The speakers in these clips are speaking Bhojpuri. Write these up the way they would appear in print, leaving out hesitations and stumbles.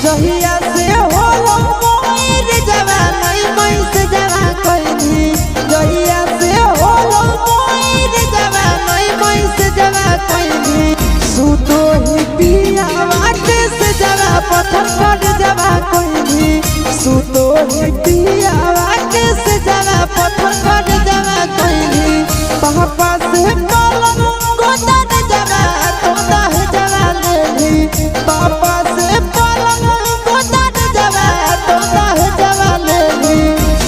जहिया से होलो मोर जवानी मैस जवा कइनी जहिया से होलो मोर जवानी मैस जवा कइनी सुतो ही पियावा के से जवा पत्थर पर जवा कइनी सुतो ही पियावा के से जवा पत्थर पर जवा कइनी पापा से पलंग गोदन जवा तोदा है जवा लेनी पापा से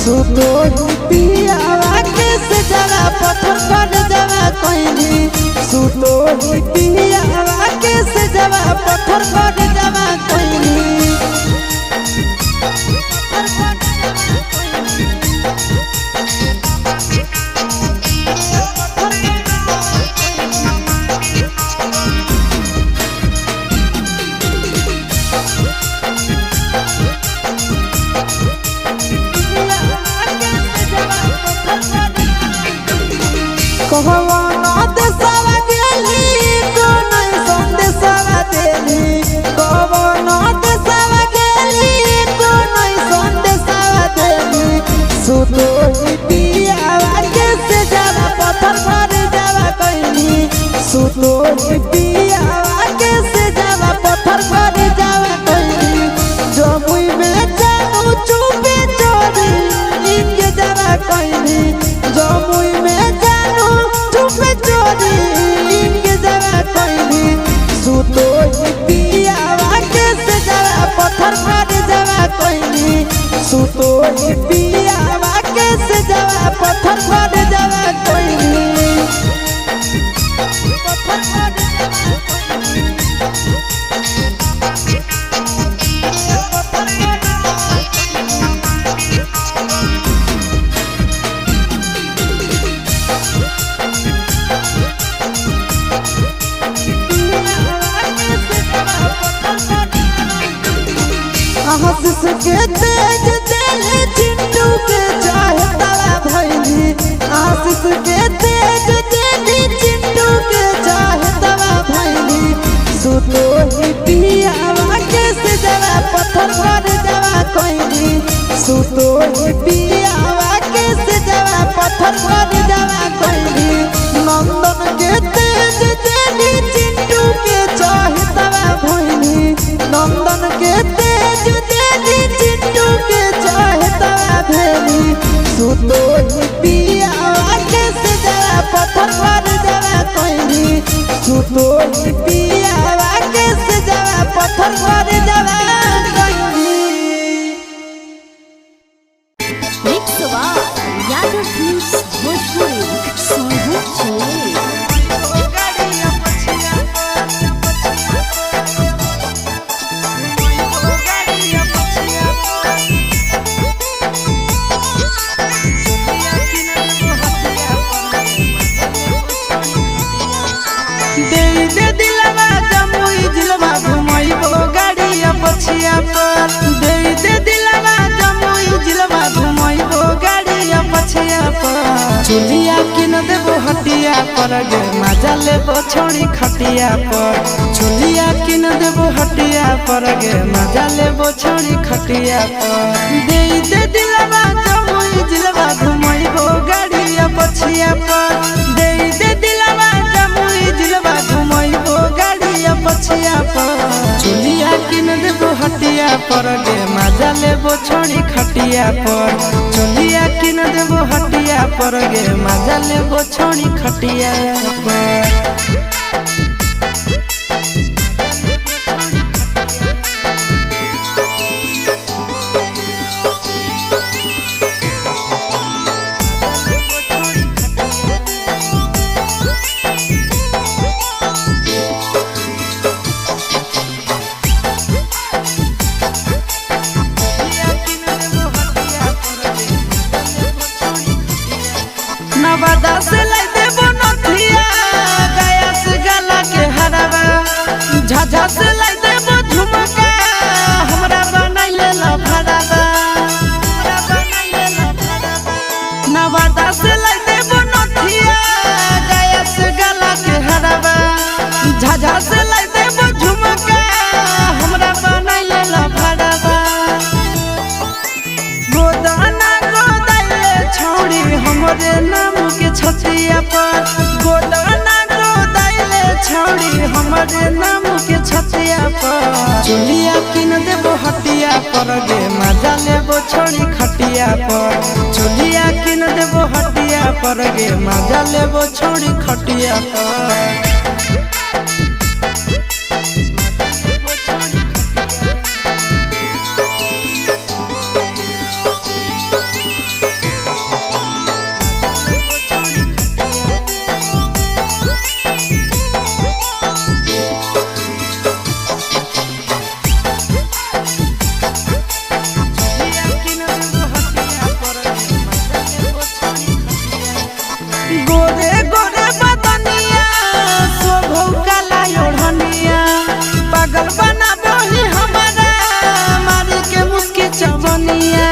सुतो ही पियावा के से जवा पत्थर पर जवा कइनी सुतो ही पियावा के से जवा पत्थर पर जवा कइनी कहवाना देशवा गेली तो नहीं संदेशवा देली कहवाना देशवा गेली तो नहीं संदेशवा देली सुतो ही पियावा के से जवा पत्थर पर जवा कइनी सुतो ही पियावा के से जवा पत्थर पर जवा कइनी जमुई में जानू चुपे चोरी इनके जवा कइनी जमुई में चोरी इनके जवा कइनी सुतो ही पियावा के से जवा पत्थर पर जवा कइनी सुतो ही पियावा के से जवा पत्थर पर जवा कइनी आशीष के तेज दिल चिंटू के चाहे तला भइली आशीष के तेज दिल चिंटू के चाहे तला भइली सुतो ही पियावा के से जवा पत्थर पर जवा कइनी सुतो ही पियावा के से जवा पत्थर पर जवा कइनी नंदन के तेज दिल चिंटू के चाहे तला भइली नंदन के तेज चिंटू के चाहता भेली सुतो ही पियावा के से जवा पत्थर पर जवा कइनी सुतो ही पियावा के से जवा पत्थर पर जवा कइनी मिक्सवा यादव फिल्म्स भोजपुरी सोनू चले पछिया पर दे दे दिलवा जमुई जिलवा घुमइबो गाड़िया पछिया पर चुलिया किन देबो हटिया पर गे मजा लेबो छोड़ी खटिया पर चुलिया किन देबो हटिया पर गे मजा लेबो छोड़ी खटिया पर दे दे दिलवा जमुई जिलवा घुमइबो गाड़िया पछिया पर दे दे दिलवा जमुई जिलवा घुमइबो गाड़िया पछिया पर चुलिया किन देबो हटिया पर गे मजा लेबो छोड़ी खटिया पर चुलिया किन देबो हटिया पर गे मजा लेबो छोड़ी खटिया पर नवादा से के छतिया पर गोदाना गोदाइले छौड़ी हमारे नाम के छतिया पर चुलिया किन देबो हटिया पर गे मजा लेबो छोड़ी खटिया पर चुलिया किन देबो हटिया पर गे मजा लेबो छोड़ी खटिया पर गोरे गोरे बदनिया शोभौ काला ओढ़निया पागल बनाबो ही हमारा मारी के मुस्की चवनिया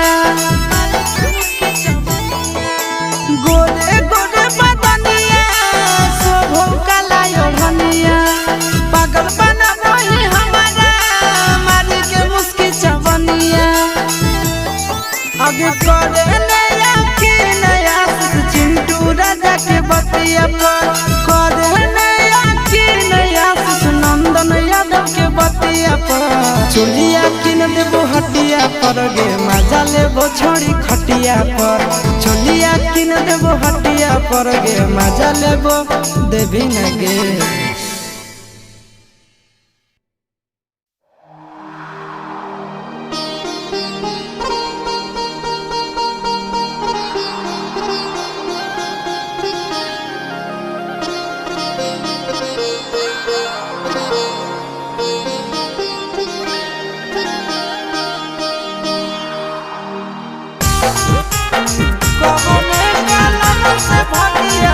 गोरे गोरे बदनिया शोभौ काला ओढ़निया पागल बनाबो ही हमारा मारी के मुस्की चवनिया आगे करे नया के नया चिंटू राजा के बतिया पर करे नया के नया नंदन यादव के बतिया पर चुलिया किन देबो हटिया पर गे मजा लेबो छोड़ी खटिया पर चुलिया किन देबो हटिया पर गे मजा लेबो देवी न गे कौने काला से भागिया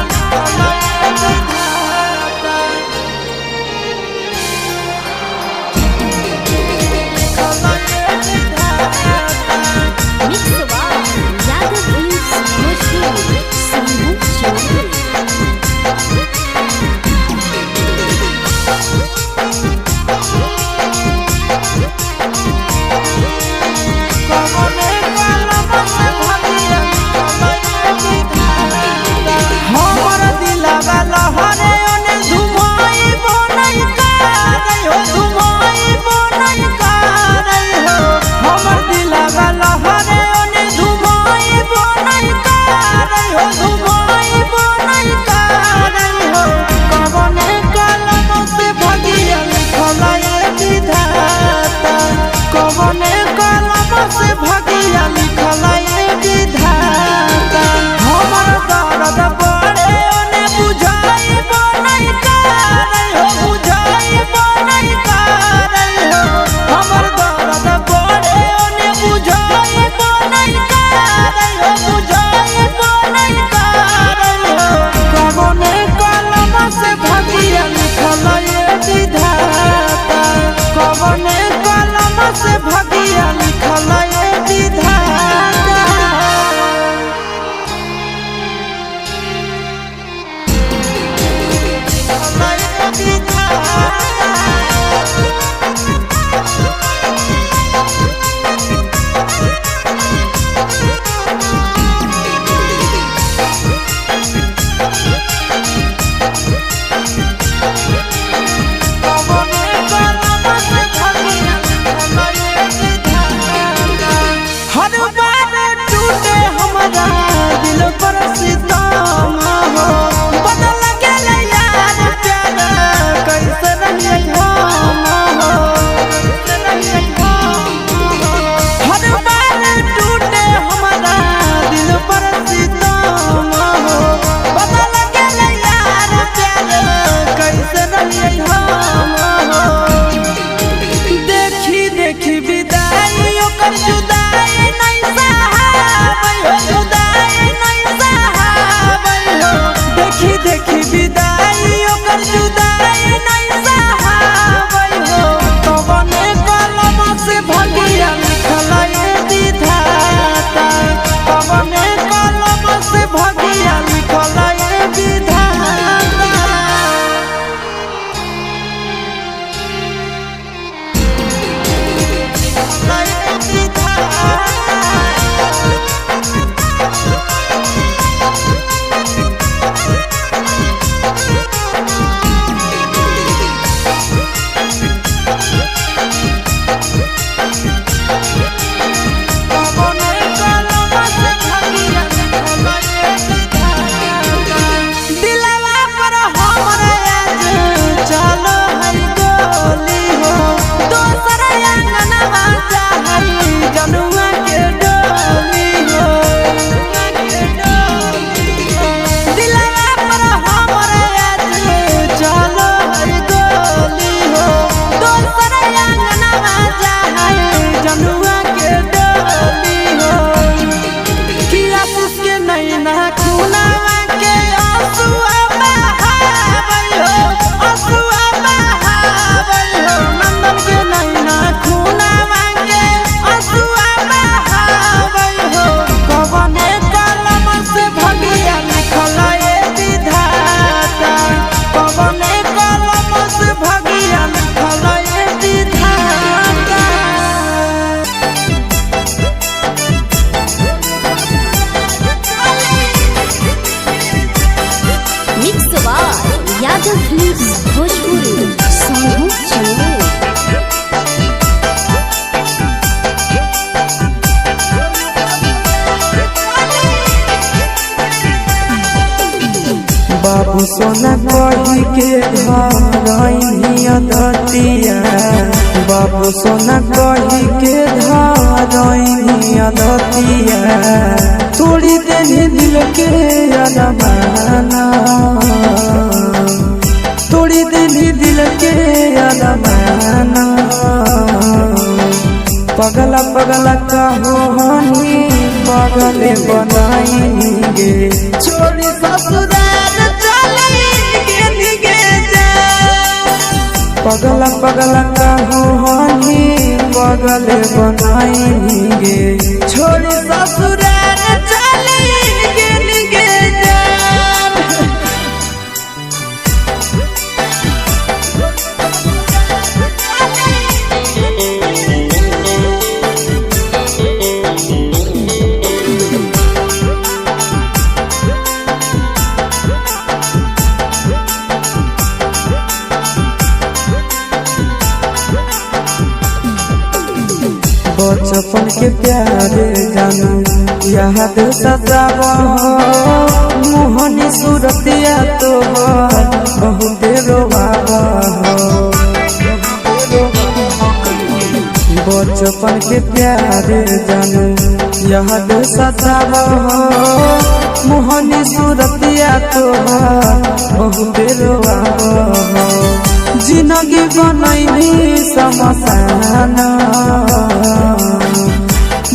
यादव फिल्म्स भोजपुरी सोनू चले। बाबू सोना कही के धरइया दतिया, बाबू सोना कही के धरइया दतिया, तोड़ी देनी दिल के अरमाना, तोड़ी देनी दिल के अरमाना, पगला पगला कहो हनी पगले बनाएंगे, छोड़ी ससुराल चलेंगे निगे जा, पगला पगला कहो हनी पगले बनाएंगे, छोड़ी ससुराल चलेंगे निगे जा। बचपन के प्यारे जानू याद सतावा, मोहनी सूरतिया तो बहुत रोवावा, बचपन के प्यारे जानू याद सतावा, मोहनी सूरतिया तो बहुत रोवावा, जिंदगी बनैनी समसाना,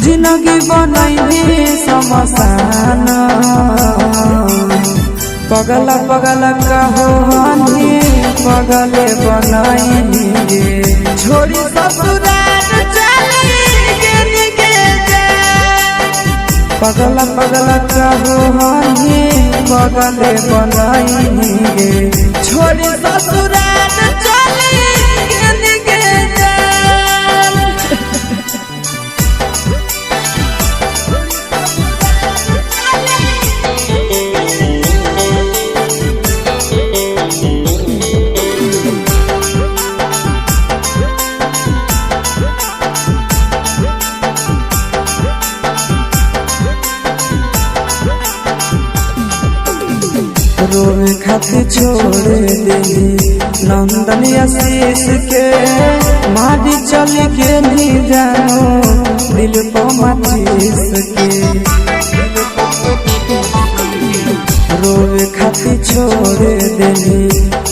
जिंदगी बनैनी समसाना, पगला पगला कहो हनी पगले बनाएंगे, छोड़ी ससुराल चलेंगे निगे जा, पगला पगला कहो हनी पगले बनाएंगे, छोड़ी ससुराल चलेंगे निगे जा। रोवे खातिर छोड़े देली नंदन आशीष के, मारी चल के नहीं जानो दिल को माचिस के, रोवे खातिर छोड़े देली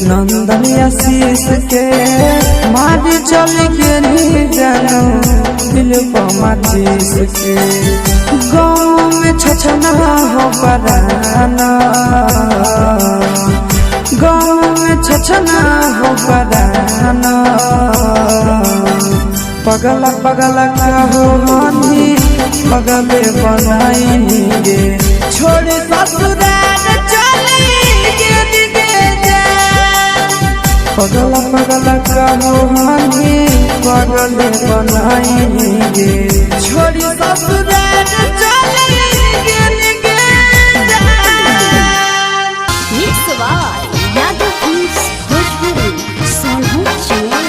नंदन आशीष के, मारी चल के नहीं जानो दिल को माचिस के, गाँव में छछना हो पराना, गाँव में छछना हो पराना, पगला पगला कहो हनी पगले बनाएंगे, छोड़ी ससुराल चलेंगे निगे जा, पगला पगला कहो हनी पगले बनाएंगे, छोड़ी ससुराल चलेंगे निगे जा। Mix by Yadav films Bhojpuri Sonu चले।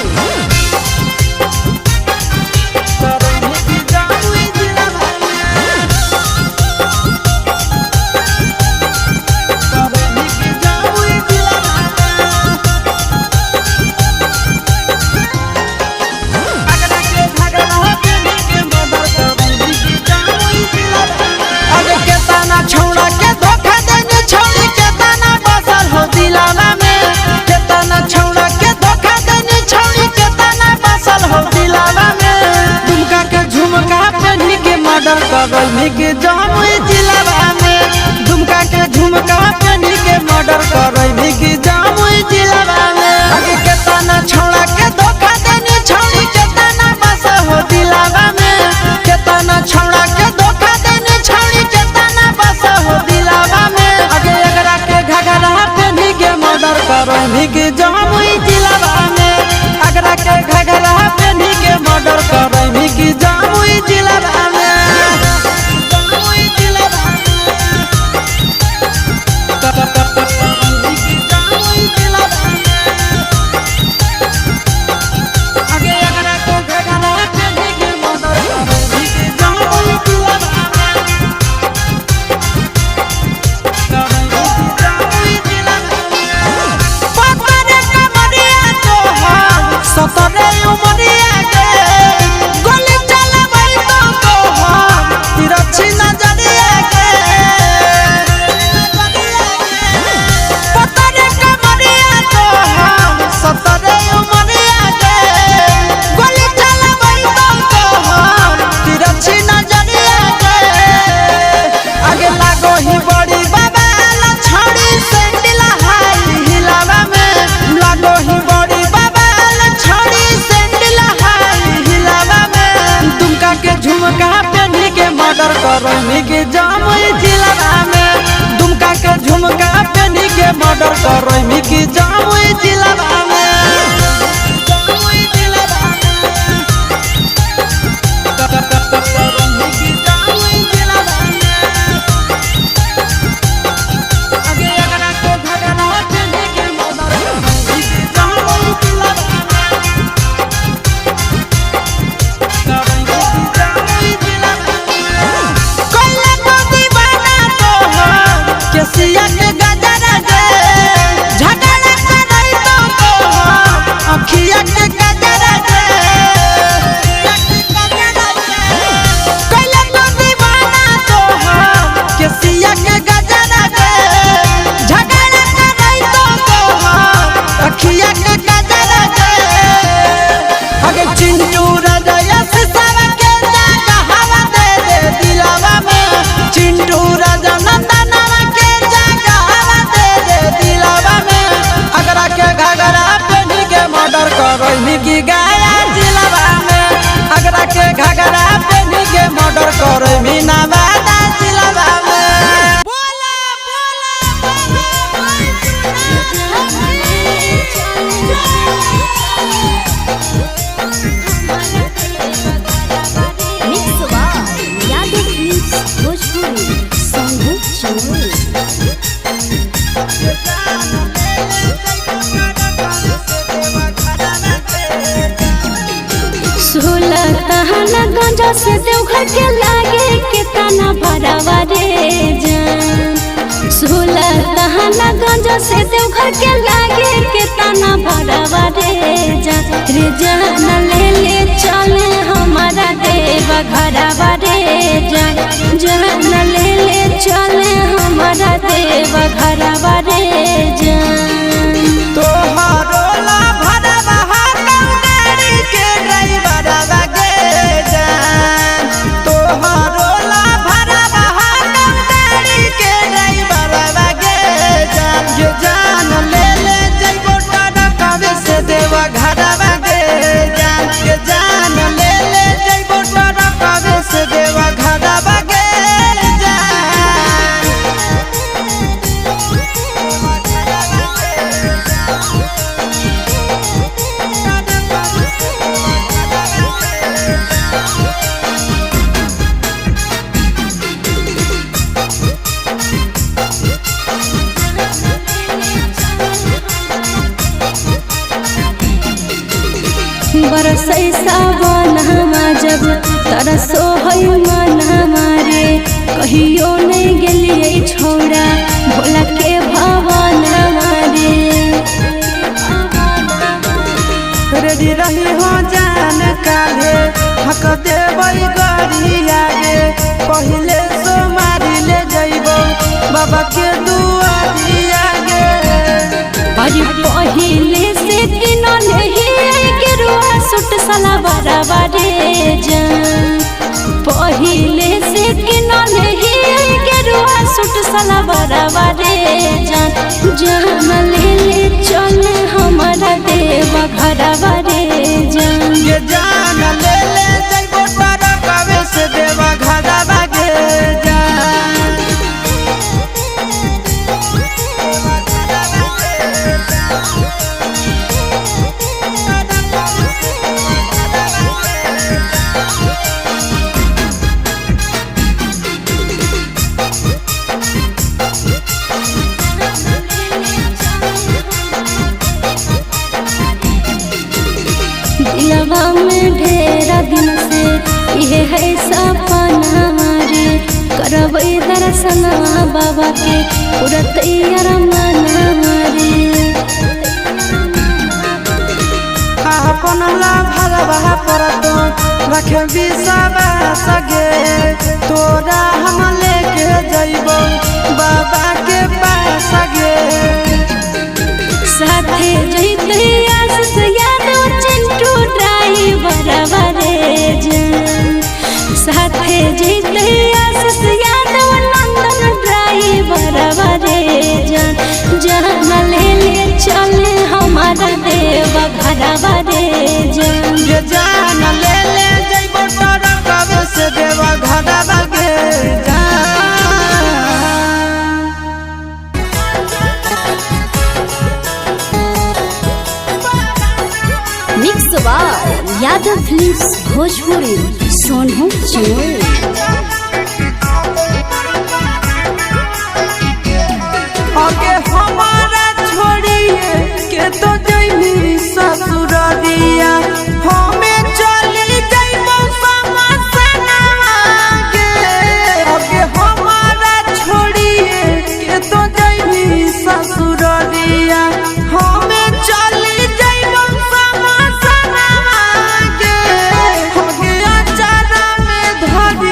के जामुई जिला में दुमका के झुमका पहनी के मर्डर करई के जामुई जिला में, आगे के तना छौड़ा के धोखा देनी छौड़ी के तना बसा हो दिलावा में, के तना छौड़ा के धोखा देनी छौड़ी के तना बसा हो दिलावा में, आगे एकरा के घघरा पहनी के मर्डर करई के जामुई जिला में, एकरा के घघरा पहनी के मर्डर करई के जामुई जिला में। कर मीना बादा सिलवा में गंजा से देवघर के लागे के तना भरावा रे जान 16 तहना गंजा से देवघर के लागे के तना भरावा रे जान ले ले चले हमारा देव घरवा रे जान ले ले चले हमारा देव घरवा रे जान तोहरो ला भरवा गाड़ी के ड्राइवरवा गे जान तोहरो ला भरवा गाड़ी के ड्राइवरवा गे जान ले ले जइबो टरक से देवा घरवा गे जान ले ले जइबो टरक से देवा घरवा गे बरसै सावन हमा जब तरसो है मन हमारे कहियो नहीं गेलिए छोड़ा भोला के भवन हमारे रेडी रही हो जान काहे हक देवई गरी आगे पहिले सो मारी ले जइबो बाबा के दुआरी आगे अरे पहिले से किनले के रुआ सुट सला बराबा रे जान पहिले से किनले के रुआ सुट सला बराबा रे जान ले ले चले हमारा देव घरवा रे जान ये जान ले ले जइबो टरक से देवा घरवा गे जान दिलवा में ढेरा दिन से ये है सपना हमारे करबै दर्शन बाबा के पूरा तैयार मन हमारे अपन ला भरवा पर तो रखे बिसवा सगे तोरा हम लेके जइबो बाबा के पास गे साथे जइते आस यादव चिंटू ड्राइवर रे जान साथे जइते आस यादव नंदन ड्राइवर रे जान ले ले चले हमारा देव घरवा रे जान ले ले जइबो टरक से देवा घरवा गे मिक्स यादव फिल्म्स भोजपुरी सोनू चिमोल आगे हमारा छोड़िए के तो जइनी ससुररिया हमें चली जइबो समसनवा गे आगे हमारा छोड़िए के तो जइनी ससुररिया हमें चली जइबो समसनवा गे आगे अचारा में धरी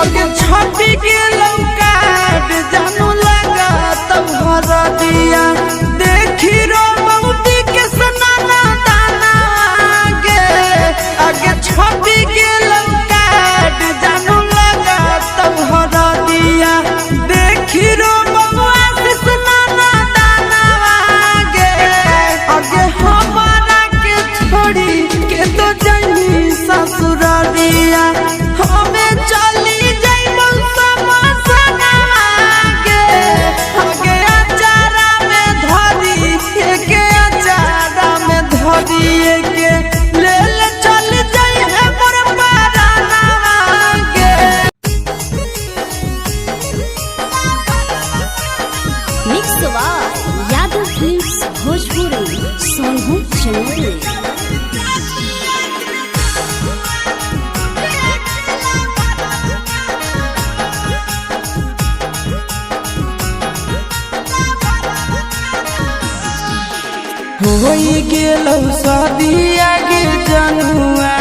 आगे छपी गेलौ काट जानू लगा तब भर दिया देखी रो बहुती के सनाना दाना आगे छपी गेलौ काट जानू लगा तब भर दिया देखी रो बहुआ से सनाना दाना आगे हमारा के छोड़ी के तो जानी ससुर दिया हमें चली जाइबो समसना आगे अचारा में धरी के अचारा में धरी के ले ले चल जाई है मोर पाराना मिक्स यादव फिल्म्स भोजपुरी सोनू चंदेल। होई गेलौ शादी आगे जनुआ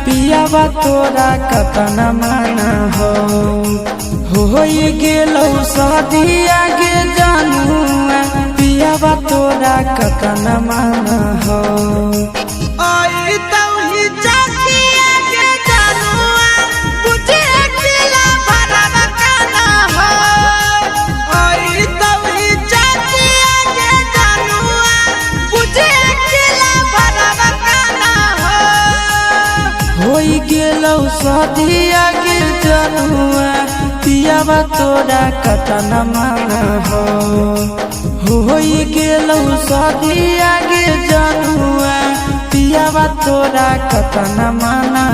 पियावा तोरा कतना माना होई गेलौ शादी आगे जनुआ पियावा तोरा कतना माना आई तौही जाती आगे जनुआ बुझे अकेला भरा काना आई तौही जाती आगे जनुआ बुझे अकेला भरा काना होई गेलौ शादी आगे जनुआ पियावा तोरा कतना माना होई गेलौ शादी आगे जनुआ पियावा तोरा कतना माना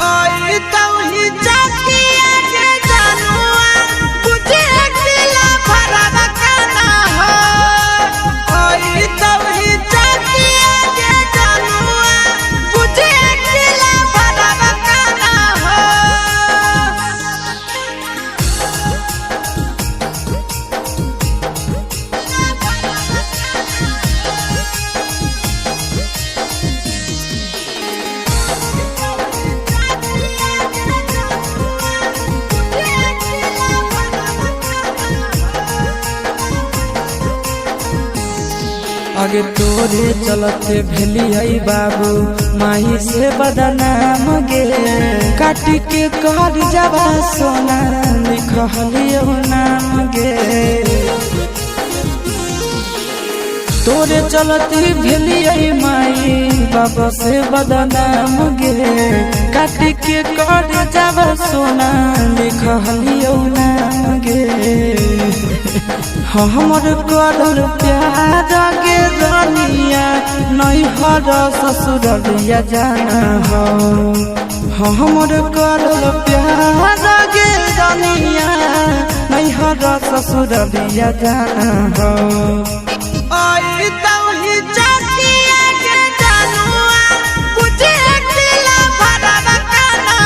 आई तौही जाती आगे जनुआ बुझे अकेला भरा काना आई तौही जाती आगे जनुआ बुझे अकेला भरा काना आगे तोरे चलते भेलियै बाबू माही से बदनाम गे काटी के कर जावा सोना लिखलियो नाम गे तोरे चलते भेलियै माई बाबा से बदनाम गे काटी के कर जावा सोना लिखलियो नाम गे हमर करल प्यार गे रानिया नैहर ससुरलिया जाना हमर करल प्यार गे रानिया नैहर ससुरलिया जाना आई तौही जाती आगे जनुआ बुझे अकेला भरा काना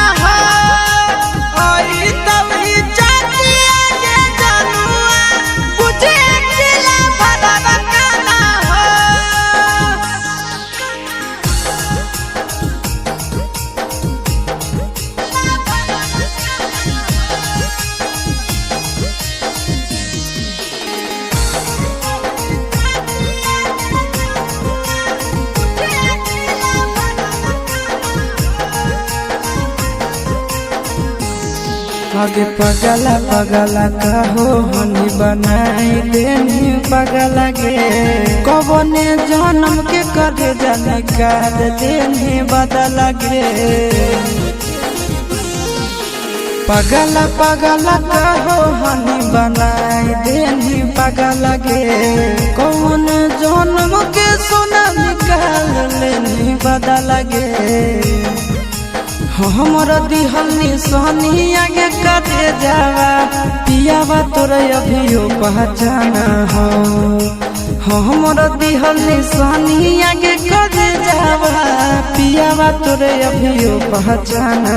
आई तौही जाती आगे जनुआ बुझे अकेला भरा काना आगे पगला पगला कहो हनी बनाई देनी पगला गे कबने जन्म के कर जाने कर देनी बदला गे पगला पगला कहो हनी बनाई देनी पगला गे कौन जन्म के सोना निकाल लेनी बदला गे हमर दिहल निशानी आगे कटे जावा पियावा तोरा अभियो पहचाना हमर दिहल निशानी आगे कटे जावा पियावा तोरा अभियो पहचाना